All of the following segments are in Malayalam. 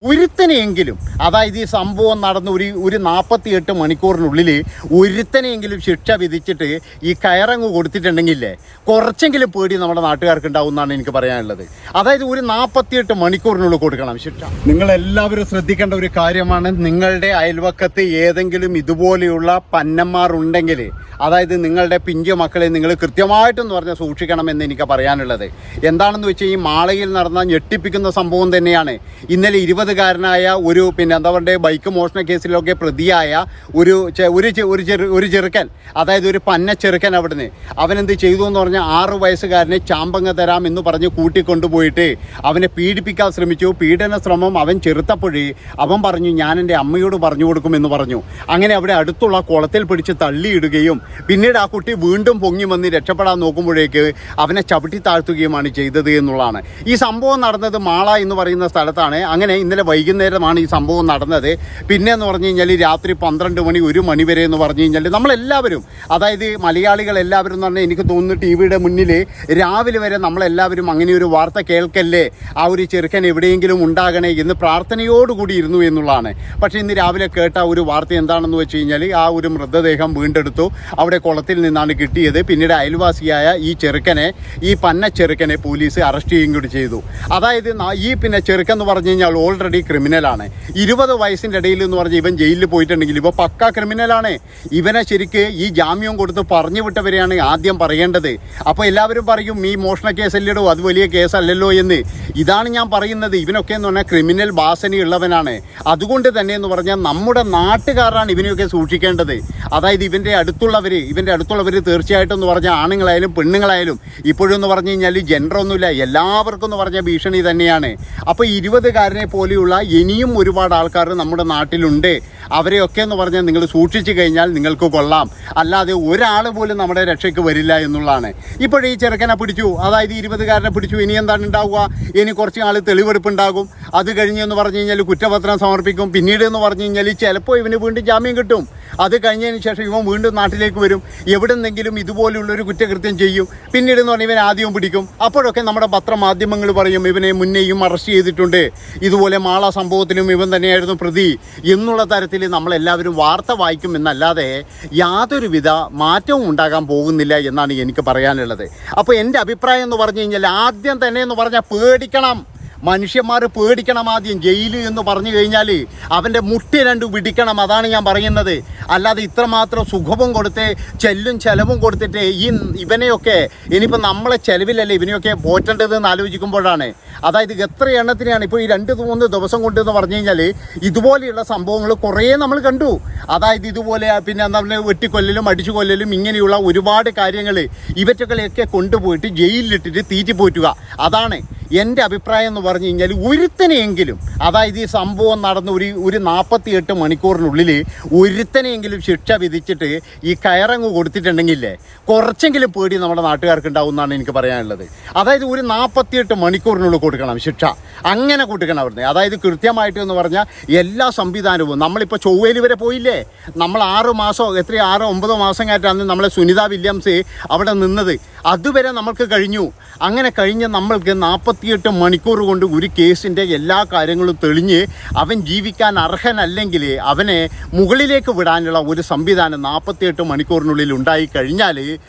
ഒരുത്തനെയെങ്കിലും, അതായത് ഈ സംഭവം നടന്ന് ഒരു 48 മണിക്കൂറിനുള്ളിൽ ഒരുത്തനെയെങ്കിലും ശിക്ഷ വിധിച്ചിട്ട് ഈ കയറങ്ങ് കൊടുത്തിട്ടുണ്ടെങ്കിലേ കുറച്ചെങ്കിലും പേടി നമ്മുടെ നാട്ടുകാർക്ക് ഉണ്ടാവും എന്നാണ് എനിക്ക് പറയാനുള്ളത്. അതായത് ഒരു 48 മണിക്കൂറിനുള്ളിൽ കൊടുക്കണം ശിക്ഷ. നിങ്ങളെല്ലാവരും ശ്രദ്ധിക്കേണ്ട ഒരു കാര്യമാണ്, നിങ്ങളുടെ അയൽവക്കത്ത് ഏതെങ്കിലും ഇതുപോലെയുള്ള പന്നന്മാർ ഉണ്ടെങ്കിൽ, അതായത് നിങ്ങളുടെ പിഞ്ചു മക്കളെ നിങ്ങൾ കൃത്യമായിട്ടെന്ന് പറഞ്ഞാൽ സൂക്ഷിക്കണമെന്ന് എനിക്ക് പറയാനുള്ളത്. എന്താണെന്ന് വെച്ചാൽ ഈ മാളയിൽ നടന്ന ഞെട്ടിപ്പിക്കുന്ന സംഭവം തന്നെയാണ്. ഇന്നലെ 20കാരനായ ഒരു എന്താ പറയുക ബൈക്ക് മോഷണ കേസിലൊക്കെ പ്രതിയായ ഒരു ചെറുക്കൻ, അതായത് ഒരു പന്ന ചെറുക്കൻ, അവിടുന്ന് അവനെന്ത് ചെയ്തു എന്ന് പറഞ്ഞാൽ 6 വയസ്സുകാരനെ ചാമ്പങ്ങ തരാം എന്ന് പറഞ്ഞ് കൂട്ടിക്കൊണ്ടുപോയിട്ട് അവനെ പീഡിപ്പിക്കാൻ ശ്രമിച്ചു. പീഡന ശ്രമം അവൻ ചെറുത്തപ്പോഴേ അവൻ പറഞ്ഞു ഞാൻ എൻ്റെ അമ്മയോട് പറഞ്ഞു കൊടുക്കുമെന്ന് പറഞ്ഞു. അങ്ങനെ അവിടെ അടുത്തുള്ള കുളത്തിൽ പിടിച്ച് തള്ളിയിടുകയും പിന്നീട് ആ കുട്ടി വീണ്ടും പൊങ്ങി വന്ന് രക്ഷപ്പെടാൻ നോക്കുമ്പോഴേക്ക് അവനെ ചവിട്ടി താഴ്ത്തുകയുമാണ് ചെയ്തത് എന്നുള്ളതാണ്. ഈ സംഭവം നടന്നത് മാള എന്ന് പറയുന്ന സ്ഥലത്താണ്. അങ്ങനെ ഇന്നലെ വൈകുന്നേരമാണ് ഈ സംഭവം നടന്നത്. പിന്നെ എന്ന് പറഞ്ഞു കഴിഞ്ഞാൽ രാത്രി 12 മണി 1 മണി വരെ എന്ന് പറഞ്ഞു കഴിഞ്ഞാൽ നമ്മളെല്ലാവരും, അതായത് മലയാളികൾ എല്ലാവരും എന്ന് പറഞ്ഞാൽ എനിക്ക് തോന്നുന്നു TV-യുടെ മുന്നിൽ രാവിലെ വരെ നമ്മളെല്ലാവരും അങ്ങനെ ഒരു വാർത്ത കേൾക്കല്ലേ, ആ ഒരു ചെറുക്കൻ എവിടെയെങ്കിലും ഉണ്ടാകണേ എന്ന് പ്രാർത്ഥനയോടുകൂടി ഇരുന്നു എന്നുള്ളതാണ്. പക്ഷേ ഇന്ന് രാവിലെ കേട്ട ഒരു വാർത്ത എന്താണെന്ന് വെച്ച് കഴിഞ്ഞാൽ ആ ഒരു മൃതദേഹം വീണ്ടെടുത്തു, അവിടെ കുളത്തിൽ നിന്നാണ് കിട്ടിയത്. പിന്നീട് അയൽവാസിയായ ഈ ചെറുക്കനെ, ഈ പന്ന ചെറുക്കനെ പോലീസ് അറസ്റ്റ് ചെയ്യുകയും കൂടി ചെയ്തു. അതായത് ഈ ചെറുക്കൻ എന്ന് പറഞ്ഞു കഴിഞ്ഞാൽ ഓൾറെഡി ക്രിമിനലാണ്. 20 വയസ്സിൻ്റെ ഇടയിൽ എന്ന് പറഞ്ഞാൽ ഇവൻ ജയിലിൽ പോയിട്ടുണ്ടെങ്കിൽ ഇപ്പോൾ പക്ക ക്രിമിനലാണ്. ഇവനെ ശരിക്ക് ഈ ജാമ്യം കൊടുത്ത് പറഞ്ഞു വിട്ടവരെയാണ് ആദ്യം പറയേണ്ടത്. അപ്പോൾ എല്ലാവരും പറയും ഈ മോഷണ കേസല്ലടോ, അത് വലിയ കേസല്ലല്ലോ എന്ന്. ഇതാണ് ഞാൻ പറയുന്നത്. ഇവനൊക്കെ എന്ന് പറഞ്ഞാൽ ക്രിമിനൽ വാസനയുള്ളവനാണ്. അതുകൊണ്ട് തന്നെ എന്ന് പറഞ്ഞാൽ നമ്മുടെ നാട്ടുകാരാണ് ഇവനെയൊക്കെ സൂക്ഷിക്കേണ്ടത്. അതായത് ഇവൻ്റെ അടുത്തുള്ളവർ തീർച്ചയായിട്ടും എന്ന് പറഞ്ഞാൽ ആണുങ്ങളായാലും പെണ്ണുങ്ങളായാലും ഇപ്പോഴും എന്ന് പറഞ്ഞു കഴിഞ്ഞാൽ ജെൻഡറൊന്നുമില്ല, എല്ലാവർക്കും എന്ന് പറഞ്ഞാൽ ഭീഷണി തന്നെയാണ്. അപ്പോൾ 20കാരനെ പോലെയുള്ള ഇനിയും ഒരുപാട് ആൾക്കാർ നമ്മുടെ നാട്ടിലുണ്ട്. അവരെയൊക്കെ എന്ന് പറഞ്ഞാൽ നിങ്ങൾ സൂക്ഷിച്ചു കഴിഞ്ഞാൽ നിങ്ങൾക്ക് കൊള്ളാം, അല്ലാതെ ഒരാൾ പോലും നമ്മുടെ രക്ഷയ്ക്ക് വരില്ല എന്നുള്ളതാണ്. ഇപ്പോഴീ ചെറുക്കനെ പിടിച്ചു, അതായത് 20കാരനെ പിടിച്ചു. ഇനി എന്താണ് ഉണ്ടാവുക? ഇനി കുറച്ച് നാൾ തെളിവെടുപ്പ് ഉണ്ടാകും. അത് കഴിഞ്ഞ് എന്ന് പറഞ്ഞു കഴിഞ്ഞാൽ കുറ്റപത്രം സമർപ്പിക്കും. പിന്നീട് എന്ന് പറഞ്ഞു കഴിഞ്ഞാൽ ചിലപ്പോൾ ഇവന് വീണ്ടും ജാമ്യം കിട്ടും. അത് കഴിഞ്ഞതിന് ശേഷം ഇവൻ വീണ്ടും നാട്ടിലേക്ക് വരും, എവിടെന്നെങ്കിലും ഇതുപോലുള്ളൊരു കുറ്റകൃത്യം ചെയ്യും. പിന്നീട് എന്ന് പറഞ്ഞാൽ ഇവൻ ആദ്യം പിടിക്കും. അപ്പോഴൊക്കെ നമ്മുടെ പത്രമാധ്യമങ്ങൾ പറയും ഇവനെ മുന്നേയും അറസ്റ്റ് ചെയ്തിട്ടുണ്ട്, ഇതുപോലെ മാള സംഭവത്തിലും ഇവൻ തന്നെയായിരുന്നു പ്രതി എന്നുള്ള തരത്തിൽ നമ്മളെല്ലാവരും വാർത്ത വായിക്കും എന്നല്ലാതെ യാതൊരുവിധ മാറ്റവും ഉണ്ടാകാൻ പോകുന്നില്ല എന്നാണ് എനിക്ക് പറയാനുള്ളത്. അപ്പോൾ എൻ്റെ അഭിപ്രായം എന്ന് പറഞ്ഞു കഴിഞ്ഞാൽ ആദ്യം തന്നെ എന്ന് പറഞ്ഞാൽ പേടിക്കണം, മനുഷ്യന്മാർ പേടിക്കണം. ആദ്യം ജയിൽ എന്ന് പറഞ്ഞു കഴിഞ്ഞാൽ അവൻ്റെ മുട്ടി 2 പിടിക്കണം. അതാണ് ഞാൻ പറയുന്നത്. അല്ലാതെ ഇത്രമാത്രം സുഖവും കൊടുത്ത് ചെലവും കൊടുത്തിട്ട് ഇവനെയൊക്കെ ഇനിയിപ്പോൾ നമ്മളെ ചെലവിലല്ലേ ഇവനെയൊക്കെ പോറ്റേണ്ടതെന്ന് ആലോചിക്കുമ്പോഴാണ്. അതായത് എത്ര എണ്ണത്തിനെയാണ് ഇപ്പോൾ ഈ 2-3 ദിവസം കൊണ്ടെന്ന് പറഞ്ഞു കഴിഞ്ഞാൽ ഇതുപോലെയുള്ള സംഭവങ്ങൾ കുറേ നമ്മൾ കണ്ടു. അതായത് ഇതുപോലെ പിന്നെ നമ്മൾ വെട്ടിക്കൊല്ലലും അടിച്ചു കൊല്ലലും ഇങ്ങനെയുള്ള ഒരുപാട് കാര്യങ്ങൾ ഇവറ്റകളെയൊക്കെ കൊണ്ടുപോയിട്ട് ജയിലിലിട്ടിട്ട് തീറ്റിപ്പോറ്റുക. അതാണ് എൻ്റെ അഭിപ്രായം എന്ന് പറഞ്ഞു കഴിഞ്ഞാൽ ഒരുത്തനെയെങ്കിലും, അതായത് ഈ സംഭവം നടന്ന് ഒരു 48 മണിക്കൂറിനുള്ളിൽ ഒരുത്തനെയെങ്കിലും ശിക്ഷ വിധിച്ചിട്ട് ഈ കയറങ്ങ് കൊടുത്തിട്ടുണ്ടെങ്കിലേ കുറച്ചെങ്കിലും പേടി നമ്മുടെ നാട്ടുകാർക്ക് ഉണ്ടാവും എന്നാണ് എനിക്ക് പറയാനുള്ളത്. അതായത് ഒരു 48 മണിക്കൂറിനുള്ളിൽ കൊടുക്കണം ശിക്ഷ. അങ്ങനെ കൊടുക്കണം അവിടുന്ന്. അതായത് കൃത്യമായിട്ട് എന്ന് പറഞ്ഞാൽ എല്ലാ സംവിധാനവും, നമ്മളിപ്പോൾ ചൊവ്വയിൽ വരെ പോയില്ലേ, നമ്മൾ 6 മാസം 6-9 മാസം കാറ്റാണ് നമ്മളെ സുനിത വില്യംസ് അവിടെ നിന്നത്. അതുവരെ നമ്മൾക്ക് കഴിഞ്ഞു. അങ്ങനെ കഴിഞ്ഞ് നമ്മൾക്ക് 48 മണിക്കൂർ കൊണ്ട് ഒരു കേസിൻ്റെ എല്ലാ കാര്യങ്ങളും തെളിഞ്ഞ് അവൻ ജീവിക്കാൻ അർഹനല്ലെങ്കിൽ അവനെ മുകളിലേക്ക് വിടാനുള്ള ഒരു സംവിധാനം 48 മണിക്കൂറിനുള്ളിൽ ഉണ്ടായി കഴിഞ്ഞാൽ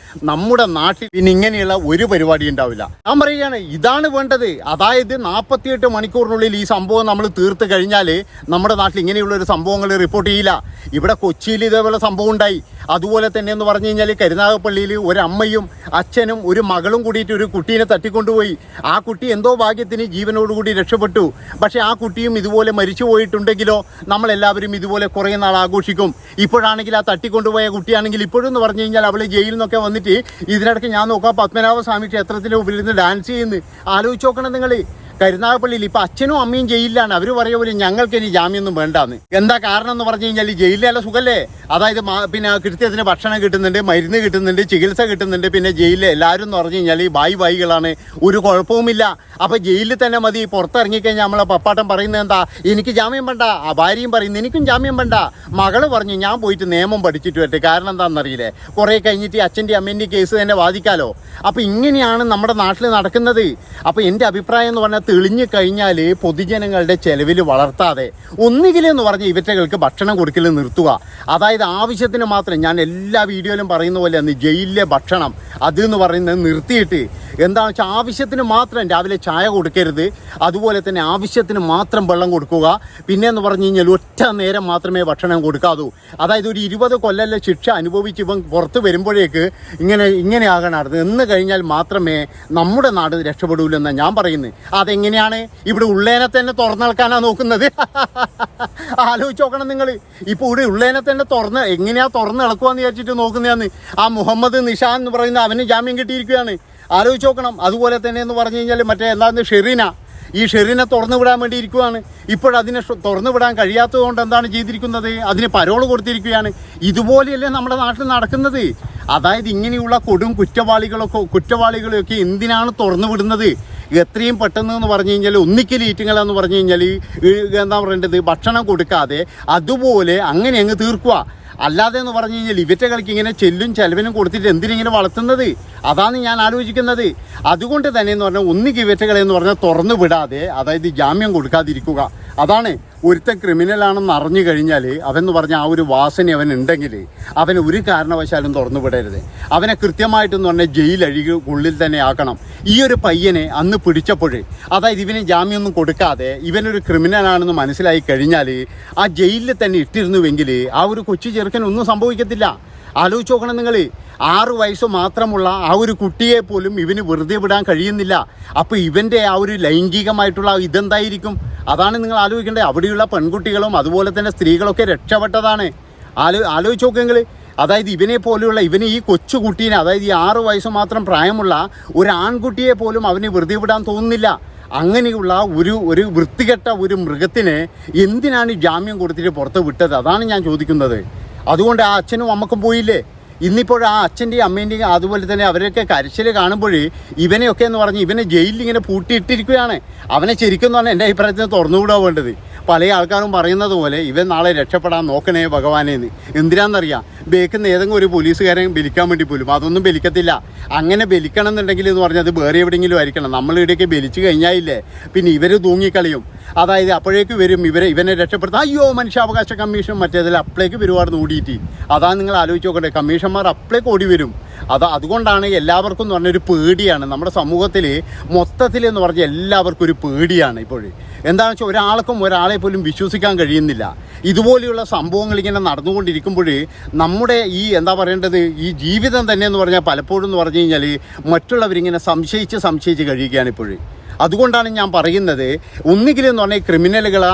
നമ്മുടെ നാട്ടിൽ പിന്നെ ഇങ്ങനെയുള്ള ഒരു പരിപാടി ഉണ്ടാവില്ല. ഞാൻ പറയുകയാണ് ഇതാണ് വേണ്ടത്. അതായത് 48 മണിക്കൂറിനുള്ളിൽ ഈ സംഭവം നമ്മൾ തീർത്ത് കഴിഞ്ഞാൽ നമ്മുടെ നാട്ടിൽ ഇങ്ങനെയുള്ളൊരു സംഭവങ്ങൾ റിപ്പോർട്ട് ചെയ്യില്ല. ഇവിടെ കൊച്ചിയിൽ ഇതേപോലെ സംഭവം ഉണ്ടായി. അതുപോലെ തന്നെ എന്ന് പറഞ്ഞു കഴിഞ്ഞാൽ കരുനാഗപ്പള്ളിയിൽ ഒരമ്മയും അച്ഛനും ഒരു മകളും കൂടിയിട്ട് ഒരു കുട്ടീനെ തട്ടിക്കൊണ്ടുപോയി. ആ കുട്ടി എന്തോ ഭാഗ്യത്തിന് ജീവനോടുകൂടി രക്ഷപ്പെട്ടു. പക്ഷേ ആ കുട്ടിയും ഇതുപോലെ മരിച്ചു പോയിട്ടുണ്ടെങ്കിലോ നമ്മളെല്ലാവരും ഇതുപോലെ കുറേ നാൾ ആഘോഷിക്കും. ഇപ്പോഴാണെങ്കിൽ ആ തട്ടിക്കൊണ്ടുപോയ കുട്ടിയാണെങ്കിൽ ഇപ്പോഴും എന്ന് പറഞ്ഞു കഴിഞ്ഞാൽ അവൾ ജയിലിൽ നിന്നൊക്കെ വന്നിട്ട് ഇതിനിടയ്ക്ക് ഞാൻ നോക്കാം പത്മനാഭസ്വാമി ക്ഷേത്രത്തിൻ്റെ മുമ്പിലിരുന്ന് ഡാൻസ് ചെയ്യുന്നു. ആലോചിച്ച് നോക്കണം നിങ്ങൾ. കരുനാഗപ്പള്ളിയിൽ ഇപ്പം അച്ഛനും അമ്മയും ജയിലിലാണ്. അവർ പറയുക പോലെ ഞങ്ങൾക്ക് ഇനി ജാമ്യമൊന്നും വേണ്ടാന്ന്. എന്താ കാരണം എന്ന് പറഞ്ഞു കഴിഞ്ഞാൽ ജയിലിലല്ല സുഖല്ലേ. അതായത് പിന്നെ കൃത്യത്തിന് ഭക്ഷണം കിട്ടുന്നുണ്ട്, മരുന്ന് കിട്ടുന്നുണ്ട്, ചികിത്സ കിട്ടുന്നുണ്ട്. പിന്നെ ജയിലിൽ എല്ലാവരും എന്ന് പറഞ്ഞു കഴിഞ്ഞാൽ ബായികളാണ്, ഒരു കുഴപ്പവുമില്ല. അപ്പോൾ ജയിലിൽ തന്നെ മതി. പുറത്തിറങ്ങിക്കഴിഞ്ഞാൽ നമ്മളെ പപ്പാട്ടൻ പറയുന്നത് എന്താ, എനിക്ക് ജാമ്യം വേണ്ട. ആ ഭാര്യയും പറയുന്നു എനിക്കും ജാമ്യം വേണ്ട. മകള് പറഞ്ഞു ഞാൻ പോയിട്ട് നിയമം പഠിച്ചിട്ട് വരട്ടെ. കാരണം എന്താണെന്നറിയില്ലേ, കുറേ കഴിഞ്ഞിട്ട് അച്ഛൻ്റെ അമ്മേൻ്റെ കേസ് തന്നെ വാദിക്കാലോ. അപ്പോൾ ഇങ്ങനെയാണ് നമ്മുടെ നാട്ടിൽ നടക്കുന്നത്. അപ്പോൾ എൻ്റെ അഭിപ്രായം എന്ന് പറഞ്ഞാൽ തെളിഞ്ഞു കഴിഞ്ഞാൽ പൊതുജനങ്ങളുടെ ചെലവിൽ വളർത്താതെ ഒന്നുകിലെന്ന് പറഞ്ഞ് ഇവറ്റകൾക്ക് ഭക്ഷണം കൊടുക്കൽ നിർത്തുക. അതായത് ആവശ്യത്തിന് മാത്രം, ഞാൻ എല്ലാ വീഡിയോയിലും പറയുന്ന പോലെ അന്ന് ജയിലിലെ ഭക്ഷണം അതെന്ന് പറയുന്നത് നിർത്തിയിട്ട് എന്താണെന്ന് വെച്ചാൽ ആവശ്യത്തിന് മാത്രം രാവിലെ ചായ കൊടുക്കരുത്, അതുപോലെ തന്നെ ആവശ്യത്തിന് മാത്രം വെള്ളം കൊടുക്കുക. പിന്നെയെന്ന് പറഞ്ഞു കഴിഞ്ഞാൽ ഒറ്റ നേരം മാത്രമേ ഭക്ഷണം കൊടുക്കാവൂ. അതായത് ഒരു 20 കൊല്ലം ശിക്ഷ അനുഭവിച്ച് ഇവൻ പുറത്ത് വരുമ്പോഴേക്ക് ഇങ്ങനെ ആകണമായിരുന്നു എന്ന് കഴിഞ്ഞാൽ മാത്രമേ നമ്മുടെ നാട് രക്ഷപ്പെടൂല എന്നാണ് ഞാൻ പറയുന്നത്. അതെങ്ങനെയാണ്? ഇവിടെ ഉള്ളേനെ തന്നെ തുറന്നെടുക്കാനാണ് നോക്കുന്നത്. ആലോചിച്ച് നോക്കണം നിങ്ങൾ. ഇപ്പോൾ ഇവിടെ ഉള്ളേനെ തന്നെ എങ്ങനെയാ തുറന്നിളക്കുവാന്ന് വിചാരിച്ചിട്ട് നോക്കുന്നതാന്ന്. ആ മുഹമ്മദ് നിഷാൻ എന്ന് പറയുന്ന അവന് ജാമ്യം കിട്ടിയിരിക്കുകയാണ്. ആലോചിച്ച് നോക്കണം. അതുപോലെ തന്നെ എന്ന് പറഞ്ഞു കഴിഞ്ഞാൽ മറ്റേ എന്താണെന്ന് ഷെറീനെ തുറന്നു വിടാൻ വേണ്ടി ഇരിക്കുകയാണ്. ഇപ്പോഴതിനെ തുറന്നു വിടാൻ കഴിയാത്തത് കൊണ്ട് എന്താണ് ചെയ്തിരിക്കുന്നത്? അതിന് പരോൾ കൊടുത്തിരിക്കുകയാണ്. ഇതുപോലെയല്ലേ നമ്മുടെ നാട്ടിൽ നടക്കുന്നത്? അതായത് ഇങ്ങനെയുള്ള കൊടും കുറ്റവാളികളെയൊക്കെ എന്തിനാണ് തുറന്നു വിടുന്നത്? എത്രയും പെട്ടെന്ന് എന്ന് പറഞ്ഞു കഴിഞ്ഞാൽ ഒന്നിക്കൽ ഈറ്റുങ്ങളെന്ന് പറഞ്ഞു കഴിഞ്ഞാൽ എന്താ പറയേണ്ടത്, ഭക്ഷണം കൊടുക്കാതെ അതുപോലെ അങ്ങനെ അങ്ങ് തീർക്കുക. അല്ലാതെ എന്ന് പറഞ്ഞു കഴിഞ്ഞാൽ ഇവറ്റകൾക്ക് ഇങ്ങനെ ചെലവിനും കൊടുത്തിട്ട് എന്തിനിങ്ങനെ വളർത്തുന്നത്? അതാണ് ഞാൻ ആലോചിക്കുന്നത്. അതുകൊണ്ട് തന്നെ എന്ന് പറഞ്ഞാൽ ഒന്നുകിൽ ഇവറ്റകളെ എന്ന് പറഞ്ഞാൽ തുറന്നു വിടാതെ, അതായത് ജാമ്യം കൊടുക്കാതിരിക്കുക. അതാണ് ഒരുത്തൻ ക്രിമിനലാണെന്ന് അറിഞ്ഞു കഴിഞ്ഞാൽ അവനെന്ന് പറഞ്ഞാൽ ആ ഒരു വാസന അവനുണ്ടെങ്കിൽ അവനെ ഒരു കാരണവശാലും തുറന്നു വിടരുത്. അവനെ കൃത്യമായിട്ടെന്ന് പറഞ്ഞാൽ ജയിലഴികുള്ളിൽ തന്നെ ആക്കണം. ഈ ഒരു പയ്യനെ അന്ന് പിടിച്ചപ്പോൾ, അതായത് ഇവന് ജാമ്യമൊന്നും കൊടുക്കാതെ ഇവനൊരു ക്രിമിനലാണെന്ന് മനസ്സിലായി കഴിഞ്ഞാൽ ആ ജയിലിൽ തന്നെ ഇട്ടിരുന്നുവെങ്കിൽ ആ ഒരു കൊച്ചു ചെറുക്കനൊന്നും സംഭവിക്കത്തില്ല. ആലോചിച്ച് നോക്കണം നിങ്ങൾ. 6 വയസ്സ് മാത്രമുള്ള ആ ഒരു കുട്ടിയെ പോലും ഇവന് വെറുതെ വിടാൻ കഴിയുന്നില്ല. അപ്പോൾ ഇവൻ്റെ ആ ഒരു ലൈംഗികമായിട്ടുള്ള ഇതെന്തായിരിക്കും? അതാണ് നിങ്ങൾ ആലോചിക്കേണ്ടത്. അവിടെയുള്ള പെൺകുട്ടികളും അതുപോലെ തന്നെ സ്ത്രീകളൊക്കെ രക്ഷപ്പെട്ടതാണ്. ആലോചിച്ച് നോക്കുമെങ്കിൽ. അതായത് ഇവനെ പോലെയുള്ള ഈ കൊച്ചു കുട്ടീനെ, അതായത് ഈ 6 വയസ്സ് മാത്രം പ്രായമുള്ള ഒരു ആൺകുട്ടിയെ പോലും അവന് വെറുതെ വിടാൻ തോന്നുന്നില്ല. അങ്ങനെയുള്ള ഒരു വൃത്തികെട്ട ഒരു മൃഗത്തിനെ എന്തിനാണ് ജാമ്യം കൊടുത്തിട്ട് പുറത്ത് വിട്ടത്? അതാണ് ഞാൻ ചോദിക്കുന്നത്. അതുകൊണ്ട് ആ അച്ഛനും അമ്മക്കും പോയില്ലേ? ഇന്നിപ്പോൾ ആ അച്ഛൻ്റെയും അമ്മേൻ്റെയും അതുപോലെ തന്നെ അവരൊക്കെ കരച്ചിൽ കാണുമ്പോൾ ഇവനെയൊക്കെ എന്ന് പറഞ്ഞ് ഇവനെ ജയിലിൽ ഇങ്ങനെ പൂട്ടിയിട്ടിരിക്കുകയാണ്. അവനെ ശരിക്കും എന്ന് പറഞ്ഞാൽ എൻ്റെ അഭിപ്രായത്തിന് തുറന്നുവിടാൻ വേണ്ടത്. പല ആൾക്കാരും പറയുന്നത് പോലെ ഇവൻ നാളെ രക്ഷപ്പെടാൻ നോക്കണേ ഭഗവാനേന്ന്. എന്തിനാണെന്നറിയാം? ബേക്കുന്ന ഏതെങ്കിലും ഒരു പോലീസുകാരൻ ബലിക്കാൻ വേണ്ടി പോലും. അതൊന്നും ബലിക്കത്തില്ല. അങ്ങനെ ബലിക്കണം എന്നുണ്ടെങ്കിൽ എന്ന് പറഞ്ഞാൽ അത് വേറെ എവിടെയെങ്കിലും ആയിരിക്കണം. നമ്മളിവിടെയൊക്കെ ബലിച്ചു കഴിഞ്ഞാലില്ലേ പിന്നെ ഇവർ തൂങ്ങിക്കളിയും. അതായത് അപ്പോഴേക്ക് വരും ഇവനെ രക്ഷപ്പെടുത്താം. അയ്യോ മനുഷ്യാവകാശ കമ്മീഷൻ മറ്റേതിൽ അപ്പളേക്ക് ഒരുപാട് ഓടിയിട്ട്. അതാണ് നിങ്ങൾ ആലോചിച്ച് നോക്കട്ടെ. കമ്മീഷന്മാർ അപ്പളേക്ക് ഓടി വരും. അതുകൊണ്ടാണ് എല്ലാവർക്കും എന്ന് പറഞ്ഞൊരു പേടിയാണ്. നമ്മുടെ സമൂഹത്തിൽ മൊത്തത്തിൽ എന്ന് പറഞ്ഞാൽ എല്ലാവർക്കും ഒരു പേടിയാണ് ഇപ്പോൾ. എന്താണെന്ന് വെച്ചാൽ ഒരാളെ പോലും വിശ്വസിക്കാൻ കഴിയുന്നില്ല. ഇതുപോലെയുള്ള സംഭവങ്ങൾ ഇങ്ങനെ നടന്നുകൊണ്ടിരിക്കുമ്പോൾ നമ്മുടെ എന്താ പറയേണ്ടത്, ഈ ജീവിതം തന്നെ എന്ന് പറഞ്ഞാൽ പലപ്പോഴും എന്ന് പറഞ്ഞു കഴിഞ്ഞാൽ മറ്റുള്ളവരിങ്ങനെ സംശയിച്ച് കഴിയുകയാണ് ഇപ്പോഴും. അതുകൊണ്ടാണ് ഞാൻ പറയുന്നത്, ഒന്നുകിലെന്ന് പറഞ്ഞാൽ ക്രിമിനലുകളെ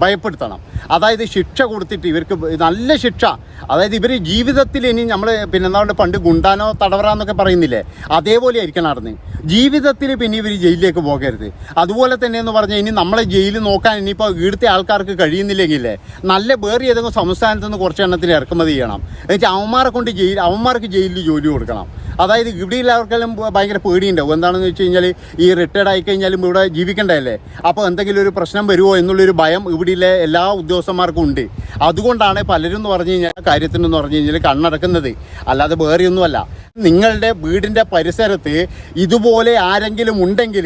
ഭയപ്പെടുത്തണം. അതായത് ശിക്ഷ കൊടുത്തിട്ട് ഇവർക്ക് നല്ല ശിക്ഷ. അതായത് ഇവർ ജീവിതത്തിൽ ഇനി നമ്മൾ എന്താ പറയുക, പണ്ട് ഗുണ്ടാനോ തടവറാന്നൊക്കെ പറയുന്നില്ലേ, അതേപോലെ ആയിരിക്കണം നടന്ന് ജീവിതത്തിൽ പിന്നെ ഇവർ ജയിലിലേക്ക് പോകരുത്. അതുപോലെ തന്നെ എന്ന് പറഞ്ഞാൽ ഇനി നമ്മളെ ജയിലിൽ നോക്കാൻ ഇനിയിപ്പോൾ ഇവിടുത്തെ ആൾക്കാർക്ക് കഴിയുന്നില്ലെങ്കിലേ നല്ല വേറെ ഏതെങ്കിലും സംസ്ഥാനത്ത് നിന്ന് കുറച്ച് എണ്ണത്തിന് ഇറക്കുമതി ചെയ്യണം. എന്നുവെച്ചാൽ അവന്മാർക്ക് ജയിലിൽ ജോലി കൊടുക്കണം. അതായത് ഇവിടെ എല്ലാവർക്കെല്ലാം ഭയങ്കര പേടിയുണ്ടാവും. എന്താണെന്ന് വെച്ച് കഴിഞ്ഞാൽ ഈ റിട്ടയർഡ് ആയിക്കഴിഞ്ഞാലും ഇവിടെ ജീവിക്കേണ്ടതല്ലേ, അപ്പോൾ എന്തെങ്കിലും ഒരു പ്രശ്നം വരുമോ എന്നുള്ളൊരു ഭയം ഇവിടെയുള്ള എല്ലാ ഉദ്യോഗസ്ഥന്മാർക്കും ഉണ്ട്. അതുകൊണ്ടാണ് പലരും എന്ന് പറഞ്ഞു കഴിഞ്ഞാൽ കാര്യത്തിനെന്ന് പറഞ്ഞു കഴിഞ്ഞാൽ കണ്ണടക്കുന്നത്, അല്ലാതെ വേറെയൊന്നുമല്ല. നിങ്ങളുടെ വീടിൻ്റെ പരിസരത്ത് ഇതുപോലെ ആരെങ്കിലും ഉണ്ടെങ്കിൽ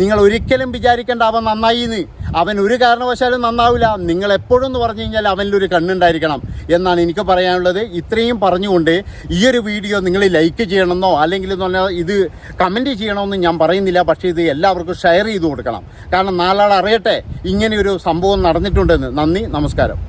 നിങ്ങൾ ഒരിക്കലും വിചാരിക്കേണ്ട അവൻ നന്നായി എന്ന്. അവൻ ഒരു കാരണവശാലും നന്നാവില്ല. നിങ്ങൾ എപ്പോഴും എന്ന് പറഞ്ഞു കഴിഞ്ഞാൽ അവനിലൊരു കണ്ണുണ്ടായിരിക്കണം എന്നാണ് എനിക്ക് പറയാനുള്ളത്. ഇത്രയും പറഞ്ഞുകൊണ്ട് ഈ ഒരു വീഡിയോ നിങ്ങൾ ലൈക്ക് ചെയ്യണമെന്നോ അല്ലെങ്കിൽ എന്ന് പറഞ്ഞാൽ ഇത് കമൻറ്റ് ചെയ്യണമെന്ന് ഞാൻ പറയുന്നില്ല. പക്ഷേ ഇത് എല്ലാവർക്കും ഷെയർ ചെയ്ത് കൊടുക്കണം. കാരണം നാലാൾ അറിയട്ടെ ഇങ്ങനെയൊരു സംഭവം നടന്നിട്ടുണ്ടെന്ന്. നന്ദി, നമസ്കാരം.